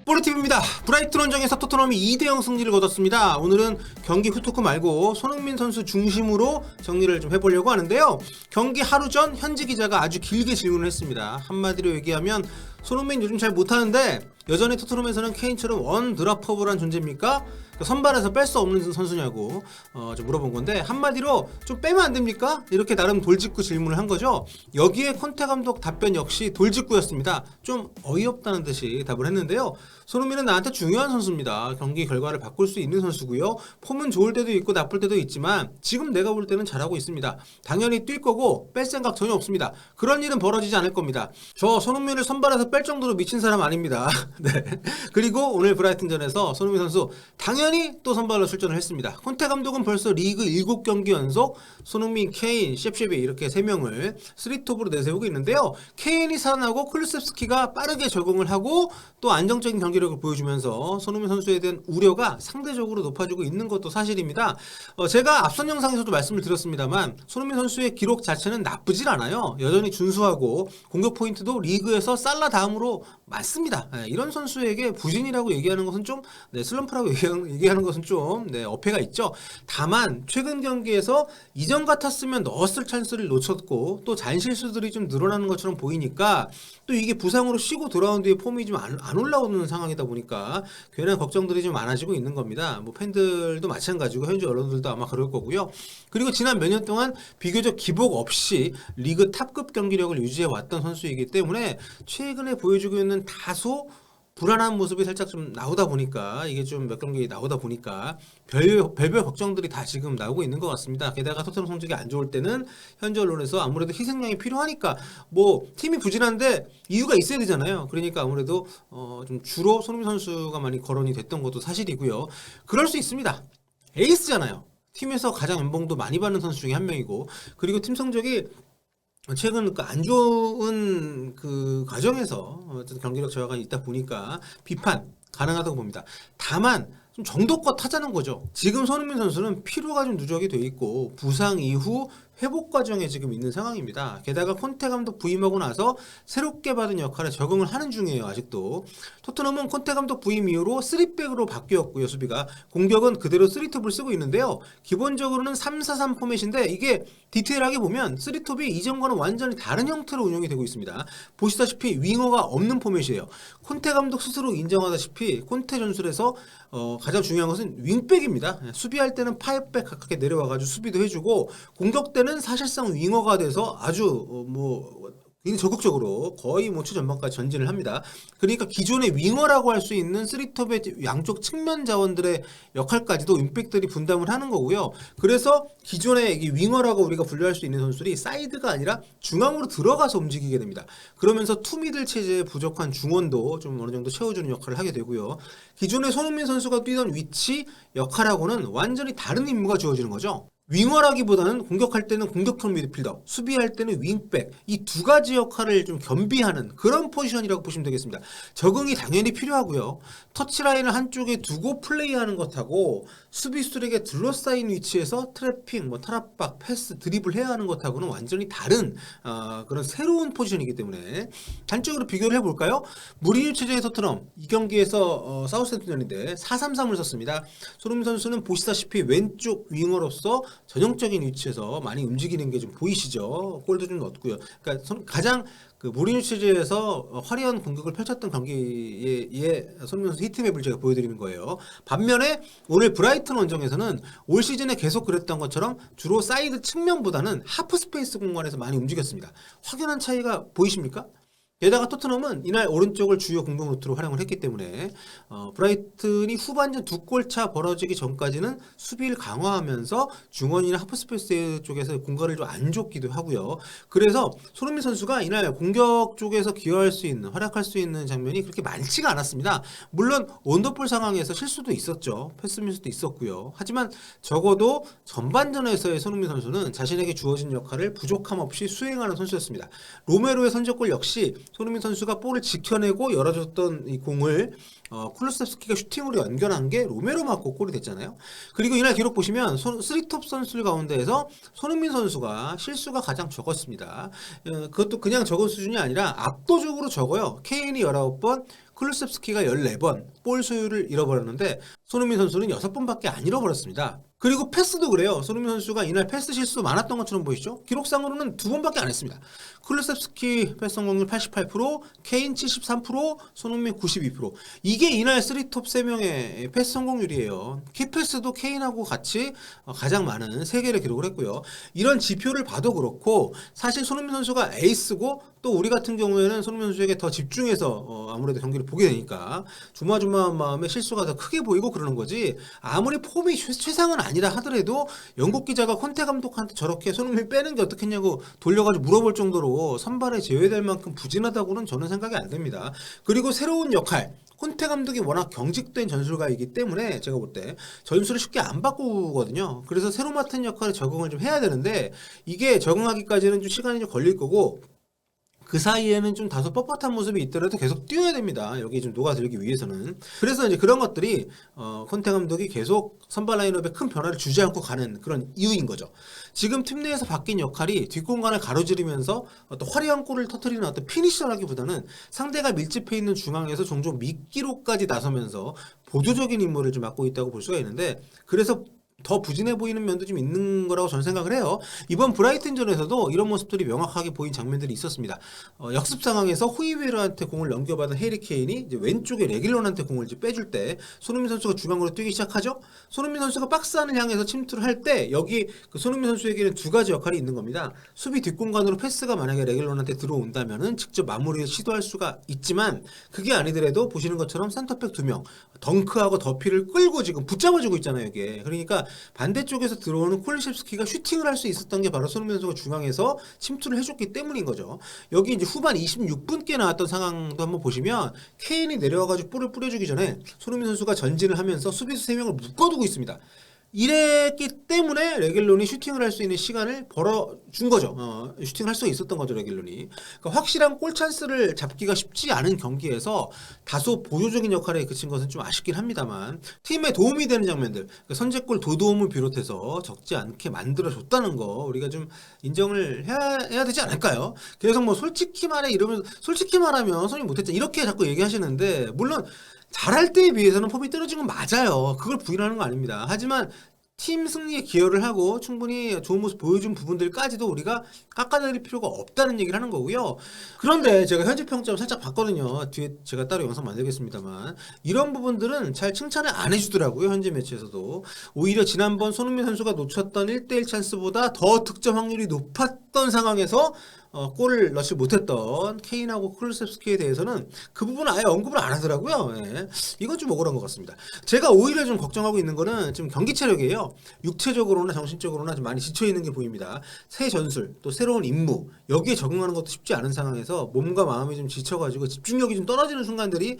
뽀르티브입니다. 브라이튼 원정에서 토트넘이 2대0 승리를 거뒀습니다. 오늘은 경기 후토크 말고 손흥민 선수 중심으로 정리를 좀 해보려고 하는데요. 경기 하루 전 현지 기자가 아주 길게 질문을 했습니다. 한마디로 얘기하면 손흥민 요즘 잘 못하는데 여전히 토트넘에서는 케인처럼 원드랍퍼블한 존재입니까? 선발에서 뺄 수 없는 선수냐고 좀 물어본 건데, 한마디로 좀 빼면 안 됩니까? 이렇게 나름 돌직구 질문을 한 거죠. 여기에 콘테 감독 답변 역시 돌직구였습니다. 좀 어이없다는 듯이 답을 했는데요. 손흥민은 나한테 중요한 선수입니다. 경기 결과를 바꿀 수 있는 선수고요. 폼은 좋을 때도 있고 나쁠 때도 있지만 지금 내가 볼 때는 잘하고 있습니다. 당연히 뛸 거고 뺄 생각 전혀 없습니다. 그런 일은 벌어지지 않을 겁니다. 저 손흥민을 선발해서 뺄 정도로 미친 사람 아닙니다. 네. 그리고 오늘 브라이튼전에서 손흥민 선수 당연히 또 선발로 출전을 했습니다. 콘테 감독은 벌써 리그 7경기 연속 손흥민, 케인, 셰프쉐비 이렇게 3명을 3톱으로 내세우고 있는데요. 케인이 살아나고 클루셉스키가 빠르게 적응을 하고 또 안정적인 경기력을 보여주면서 손흥민 선수에 대한 우려가 상대적으로 높아지고 있는 것도 사실입니다. 제가 앞선 영상에서도 말씀을 드렸습니다만 손흥민 선수의 기록 자체는 나쁘질 않아요. 여전히 준수하고 공격 포인트도 리그에서 살라 다음으로 많습니다. 이런 선수에게 부진이라고 얘기하는 것은 좀 슬럼프라고 얘기하는 것은 좀 어폐가 있죠. 다만 최근 경기에서 이전 같았으면 넣었을 찬스를 놓쳤고 또 잔실수들이 좀 늘어나는 것처럼 보이니까 또 이게 부상으로 쉬고 돌아온 뒤에 폼이 좀 안 올라오는 상황이다 보니까 괜한 걱정들이 좀 많아지고 있는 겁니다. 뭐 팬들도 마찬가지고 현지 언론들도 아마 그럴 거고요. 그리고 지난 몇 년 동안 비교적 기복 없이 리그 탑급 경기력을 유지해 왔던 선수이기 때문에 최근에 보여주고 있는 다소 불안한 모습이 살짝 좀 나오다 보니까, 이게 좀 몇 경기 나오다 보니까 별별 걱정들이 다 지금 나오고 있는 것 같습니다. 게다가 토트넘 성적이 안 좋을 때는 현지 언론에서 아무래도 희생양이 필요하니까 뭐 팀이 부진한데 이유가 있어야 되잖아요. 그러니까 아무래도 좀 주로 손흥민 선수가 많이 거론이 됐던 것도 사실이고요. 그럴 수 있습니다. 에이스잖아요. 팀에서 가장 연봉도 많이 받는 선수 중에 한 명이고, 그리고 팀 성적이 최근 안 좋은 그 과정에서 어쨌든 경기력 저하가 있다 보니까 비판 가능하다고 봅니다. 다만 좀 정도껏 하자는 거죠. 지금 손흥민 선수는 피로가 좀 누적이 돼 있고 부상 이후 회복 과정에 지금 있는 상황입니다. 게다가 콘테 감독 부임하고 나서 새롭게 받은 역할에 적응을 하는 중이에요. 아직도. 토트넘은 콘테 감독 부임 이후로 3백으로 바뀌었고요. 수비가. 공격은 그대로 3톱을 쓰고 있는데요. 기본적으로는 3-4-3 포맷인데 이게 디테일하게 보면 3톱이 이전과는 완전히 다른 형태로 운영이 되고 있습니다. 보시다시피 윙어가 없는 포맷이에요. 콘테 감독 스스로 인정하다시피 콘테 전술에서 가장 중요한 것은 윙백입니다. 수비할 때는 파이백 가깝게 내려와가지고 수비도 해주고, 공격 때는 사실상 윙어가 돼서 아주 굉장히 적극적으로 거의 최전방까지 전진을 합니다. 그러니까 기존의 윙어라고 할 수 있는 3톱의 양쪽 측면 자원들의 역할까지도 윙백들이 분담을 하는 거고요. 그래서 기존의 윙어라고 우리가 분류할 수 있는 선수들이 사이드가 아니라 중앙으로 들어가서 움직이게 됩니다. 그러면서 투미들 체제에 부족한 중원도 좀 어느 정도 채워주는 역할을 하게 되고요. 기존의 손흥민 선수가 뛰던 위치 역할하고는 완전히 다른 임무가 주어지는 거죠. 윙어라기보다는 공격할 때는 공격형 미드필더, 수비할 때는 윙백, 이 두 가지 역할을 좀 겸비하는 그런 포지션이라고 보시면 되겠습니다. 적응이 당연히 필요하고요. 터치라인을 한쪽에 두고 플레이하는 것하고 수비수들에게 둘러싸인 위치에서 트래핑, 탈압박, 패스, 드리블 해야 하는 것하고는 완전히 다른 그런 새로운 포지션이기 때문에 단적으로 비교를 해볼까요? 무리뉴 체제의 토트넘 이 경기에서 사우스햄튼전인데 4-3-3을 썼습니다. 손흥민 선수는 보시다시피 왼쪽 윙어로서 전형적인 위치에서 많이 움직이는 게 좀 보이시죠? 골도 좀 넣었고요. 그러니까 가장 무리뉴 체제에서 화려한 공격을 펼쳤던 경기에 손흥민 선수 히트맵을 제가 보여드리는 거예요. 반면에 오늘 브라이튼 원정에서는 올 시즌에 계속 그랬던 것처럼 주로 사이드 측면보다는 하프 스페이스 공간에서 많이 움직였습니다. 확연한 차이가 보이십니까? 게다가 토트넘은 이날 오른쪽을 주요 공격 루트로 활용을 했기 때문에 브라이튼이 후반전 2골차 벌어지기 전까지는 수비를 강화하면서 중원이나 하프스페이스 쪽에서 공간을 좀 안 줬기도 하고요. 그래서 손흥민 선수가 이날 공격 쪽에서 기여할 수 있는, 활약할 수 있는 장면이 그렇게 많지가 않았습니다. 물론 원더풀 상황에서 실수도 있었죠. 패스 미스도 있었고요. 하지만 적어도 전반전에서의 손흥민 선수는 자신에게 주어진 역할을 부족함 없이 수행하는 선수였습니다. 로메로의 선제골 역시 손흥민 선수가 볼을 지켜내고 열어줬던 이 공을 쿨루셉스키가 슈팅으로 연결한 게 로메로 맞고 골이 됐잖아요. 그리고 이날 기록 보시면 3톱 선수들 가운데에서 손흥민 선수가 실수가 가장 적었습니다. 그것도 그냥 적은 수준이 아니라 압도적으로 적어요. 케인이 19번, 클루셉스키가 14번 볼 소유를 잃어버렸는데 손흥민 선수는 6번밖에 안 잃어버렸습니다. 그리고 패스도 그래요. 손흥민 선수가 이날 패스 실수 많았던 것처럼 보이시죠? 기록상으로는 2번밖에 안 했습니다. 클루셉스키 패스 성공률 88%, 케인 73%, 손흥민 92%. 이게 이날 3톱 3명의 패스 성공률이에요. 키패스도 케인하고 같이 가장 많은 3개를 기록을 했고요. 이런 지표를 봐도 그렇고 사실 손흥민 선수가 에이스고 또 우리 같은 경우에는 손흥민 선수에게 더 집중해서 아무래도 경기를 보게 되니까 조마조마한 마음에 실수가 더 크게 보이고 그러는 거지, 아무리 폼이 최상은 아니라 하더라도 영국 기자가 콘테 감독한테 저렇게 손흥민 빼는 게 어떻겠냐고 돌려가지고 물어볼 정도로 선발에 제외될 만큼 부진하다고는 저는 생각이 안 됩니다. 그리고 새로운 역할, 콘테 감독이 워낙 경직된 전술가이기 때문에 제가 볼 때 전술을 쉽게 안 바꾸거든요. 그래서 새로 맡은 역할에 적응을 좀 해야 되는데 이게 적응하기까지는 좀 시간이 좀 걸릴 거고, 그 사이에는 좀 다소 뻣뻣한 모습이 있더라도 계속 뛰어야 됩니다. 여기 좀 녹아들기 위해서는. 그래서 이제 그런 것들이 콘테 감독이 계속 선발 라인업에 큰 변화를 주지 않고 가는 그런 이유인 거죠. 지금 팀 내에서 바뀐 역할이 뒷공간을 가로지르면서 어떤 화려한 골을 터뜨리는 어떤 피니셔라기보다는 상대가 밀집해 있는 중앙에서 종종 미끼로까지 나서면서 보조적인 임무를 좀 맡고 있다고 볼 수가 있는데, 그래서 더 부진해 보이는 면도 좀 있는 거라고 저는 생각을 해요. 이번 브라이튼전에서도 이런 모습들이 명확하게 보인 장면들이 있었습니다. 역습 상황에서 호이베르한테 공을 넘겨받은 해리 케인이 이제 왼쪽에 레길론한테 공을 이제 빼줄 때 손흥민 선수가 중앙으로 뛰기 시작하죠. 손흥민 선수가 박스 안을 향해서 침투를 할 때 여기 그 손흥민 선수에게는 두 가지 역할이 있는 겁니다. 수비 뒷공간으로 패스가 만약에 레길론한테 들어온다면은 직접 마무리를 시도할 수가 있지만, 그게 아니더라도 보시는 것처럼 센터백 2명 덩크하고 더피를 끌고 지금 붙잡아주고 있잖아요, 이게. 그러니까 반대쪽에서 들어오는 콜리셉스키가 슈팅을 할 수 있었던 게 바로 손흥민 선수가 중앙에서 침투를 해줬기 때문인 거죠. 여기 이제 후반 26분께 나왔던 상황도 한번 보시면 케인이 내려와가지고 볼을 뿌려주기 전에 손흥민 선수가 전진을 하면서 수비수 3명을 묶어두고 있습니다. 이랬기 때문에 레길론이 슈팅을 할 수 있는 시간을 벌어준 거죠. 슈팅을 할 수 있었던 거죠, 레길론이. 그러니까 확실한 골 찬스를 잡기가 쉽지 않은 경기에서 다소 보조적인 역할에 그친 것은 좀 아쉽긴 합니다만, 팀에 도움이 되는 장면들, 그러니까 선제골 도움을 비롯해서 적지 않게 만들어줬다는 거 우리가 좀 인정을 해야 되지 않을까요? 계속 뭐 솔직히 말해 이러면서, 솔직히 말하면 손이 못했잖아 이렇게 자꾸 얘기하시는데, 물론 잘할 때에 비해서는 폼이 떨어진 건 맞아요. 그걸 부인하는 거 아닙니다. 하지만 팀 승리에 기여를 하고 충분히 좋은 모습 보여준 부분들까지도 우리가 깎아내릴 필요가 없다는 얘기를 하는 거고요. 그런데 제가 현재 평점 살짝 봤거든요. 뒤에 제가 따로 영상 만들겠습니다만, 이런 부분들은 잘 칭찬을 안 해주더라고요. 현재 매치에서도. 오히려 지난번 손흥민 선수가 놓쳤던 1대1 찬스보다 더 득점 확률이 높았던 상황에서 골을 넣지 못했던 케인하고 클루셉스키에 대해서는 그 부분은 아예 언급을 안 하더라고요. 예. 이건 좀 억울한 것 같습니다. 제가 오히려 좀 걱정하고 있는 거는 지금 경기 체력이에요. 육체적으로나 정신적으로나 좀 많이 지쳐있는 게 보입니다. 새 전술, 또 새로운 임무, 여기에 적응하는 것도 쉽지 않은 상황에서 몸과 마음이 좀 지쳐가지고 집중력이 좀 떨어지는 순간들이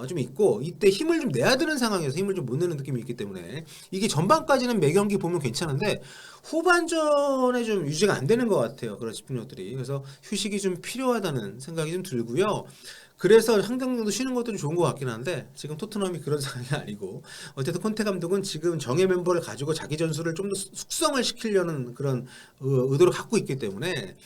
좀 있고, 이때 힘을 좀 내야 되는 상황에서 힘을 좀 못 내는 느낌이 있기 때문에 이게 전반까지는 매 경기 보면 괜찮은데 후반전에 좀 유지가 안 되는 것 같아요. 그런 집중력들이. 그래서 휴식이 좀 필요하다는 생각이 좀 들고요. 그래서 한 경기 정도 쉬는 것도 좀 좋은 것 같긴 한데, 지금 토트넘이 그런 상황이 아니고, 어쨌든 콘테 감독은 지금 정예 멤버를 가지고 자기 전술을 좀 더 숙성을 시키려는 그런 의도를 갖고 있기 때문에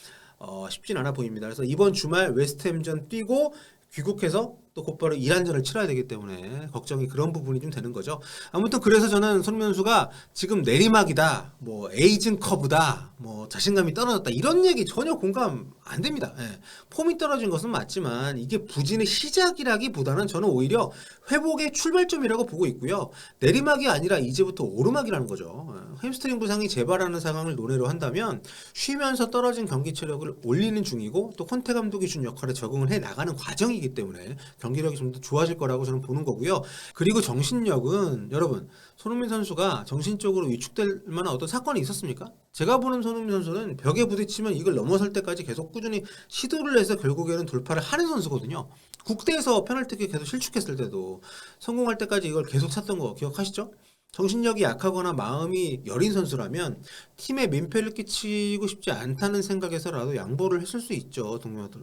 쉽진 않아 보입니다. 그래서 이번 주말 웨스트햄전 뛰고 귀국해서 또 곧바로 이란전을 치러야 되기 때문에 걱정이 그런 부분이 좀 되는 거죠. 아무튼 그래서 저는 손흥민 선수가 지금 내리막이다, 뭐 에이징 커브다, 뭐 자신감이 떨어졌다, 이런 얘기 전혀 공감 안 됩니다. 예. 폼이 떨어진 것은 맞지만 이게 부진의 시작이라기보다는 저는 오히려 회복의 출발점이라고 보고 있고요. 내리막이 아니라 이제부터 오르막이라는 거죠. 햄스트링 부상이 재발하는 상황을 논외로 한다면 쉬면서 떨어진 경기 체력을 올리는 중이고, 또 콘테 감독이 준 역할에 적응을 해 나가는 과정이기 때문에 경기력이 좀 더 좋아질 거라고 저는 보는 거고요. 그리고 정신력은, 여러분, 손흥민 선수가 정신적으로 위축될 만한 어떤 사건이 있었습니까? 제가 보는 손흥민 선수는 벽에 부딪히면 이걸 넘어설 때까지 계속 꾸준히 시도를 해서 결국에는 돌파를 하는 선수거든요. 국대에서 페널티킥 계속 실축했을 때도 성공할 때까지 이걸 계속 찼던 거 기억하시죠? 정신력이 약하거나 마음이 여린 선수라면 팀에 민폐를 끼치고 싶지 않다는 생각에서라도 양보를 했을 수 있죠,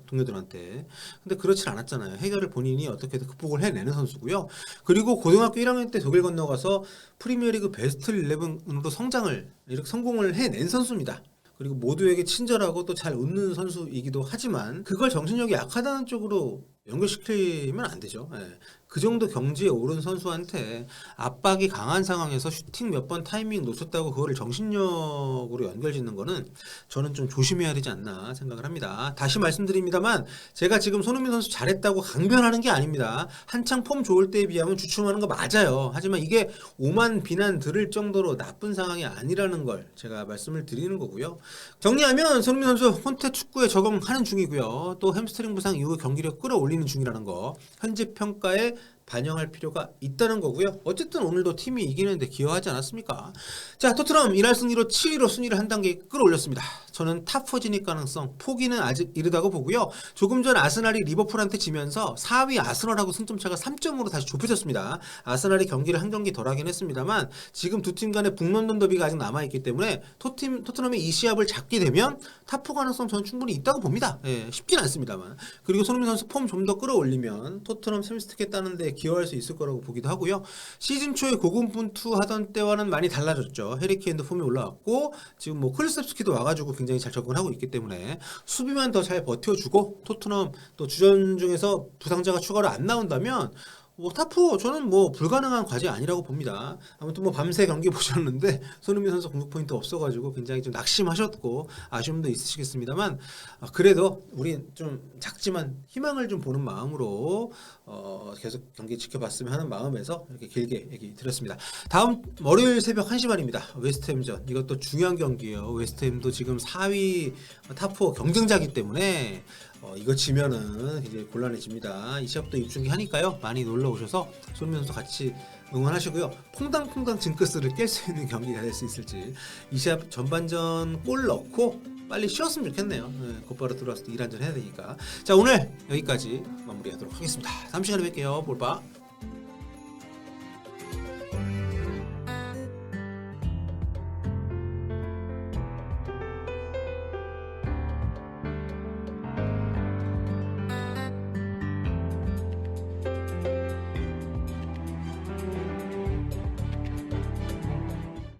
동료들한테. 근데 그렇진 않았잖아요. 해결을 본인이 어떻게든 극복을 해내는 선수고요. 그리고 고등학교 1학년 때 독일 건너가서 프리미어리그 베스트 11으로 이렇게 성공을 해낸 선수입니다. 그리고 모두에게 친절하고 또 잘 웃는 선수이기도 하지만 그걸 정신력이 약하다는 쪽으로 연결시키면 안 되죠. 예. 그 정도 경지에 오른 선수한테 압박이 강한 상황에서 슈팅 몇 번 타이밍 놓쳤다고 그거를 정신력으로 연결짓는 거는 저는 좀 조심해야 되지 않나 생각을 합니다. 다시 말씀드립니다만 제가 지금 손흥민 선수 잘했다고 강변하는 게 아닙니다. 한창 폼 좋을 때에 비하면 주춤하는 거 맞아요. 하지만 이게 오만 비난 들을 정도로 나쁜 상황이 아니라는 걸 제가 말씀을 드리는 거고요. 정리하면 손흥민 선수 콘테 축구에 적응하는 중이고요. 또 햄스트링 부상 이후 경기력 끌어올리는 중이라는 거 현재 평가에 반영할 필요가 있다는 거고요. 어쨌든 오늘도 팀이 이기는데 기여하지 않았습니까? 자, 토트넘 이날 승리로 7위로 순위를 한 단계 끌어올렸습니다. 저는 탑4 진입 가능성 포기는 아직 이르다고 보고요. 조금 전 아스날이 리버풀한테 지면서 4위 아스널하고 승점차가 3점으로 다시 좁혀졌습니다. 아스날이 경기를 한 경기 덜 하긴 했습니다만 지금 두 팀 간의 북런던 더비가 아직 남아있기 때문에 토트넘이 이 시합을 잡게 되면 탑4 가능성 저는 충분히 있다고 봅니다. 예, 쉽진 않습니다만. 그리고 손흥민 선수 폼 좀 더 끌어올리면 토트넘 샘스티켓 따는데 기여할 수 있을 거라고 보기도 하고요. 시즌 초에 고군분투하던 때와는 많이 달라졌죠. 해리케인도 폼이 올라왔고 지금 뭐 클리셉스키도 와가지고 굉장히 잘 접근하고 있기 때문에 수비만 더 잘 버텨주고 토트넘 또 주전 중에서 부상자가 추가로 안 나온다면 뭐 탑4 저는 뭐 불가능한 과제 아니라고 봅니다. 아무튼 뭐 밤새 경기 보셨는데 손흥민 선수 공격 포인트 없어가지고 굉장히 좀 낙심하셨고 아쉬움도 있으시겠습니다만 그래도 우리 좀 작지만 희망을 좀 보는 마음으로 계속 경기 지켜봤으면 하는 마음에서 이렇게 길게 얘기 드렸습니다. 다음 월요일 새벽 1시 반입니다. 웨스트햄전 이것도 중요한 경기예요. 웨스트햄도 지금 4위 탑4 경쟁자이기 때문에 이거 지면은 이제 곤란해집니다. 이 시합도 입중계 하니까요. 많이 놀러 오셔서 손흥민 선수 같이 응원하시고요. 퐁당퐁당 징크스를 깰 수 있는 경기가 될 수 있을지 이 시합 전반전 골 넣고 빨리 쉬었으면 좋겠네요. 곧바로 들어와서 일 한잔 해야 되니까. 자, 오늘 여기까지 마무리하도록 하겠습니다. 다음 시간에 뵐게요. 볼바.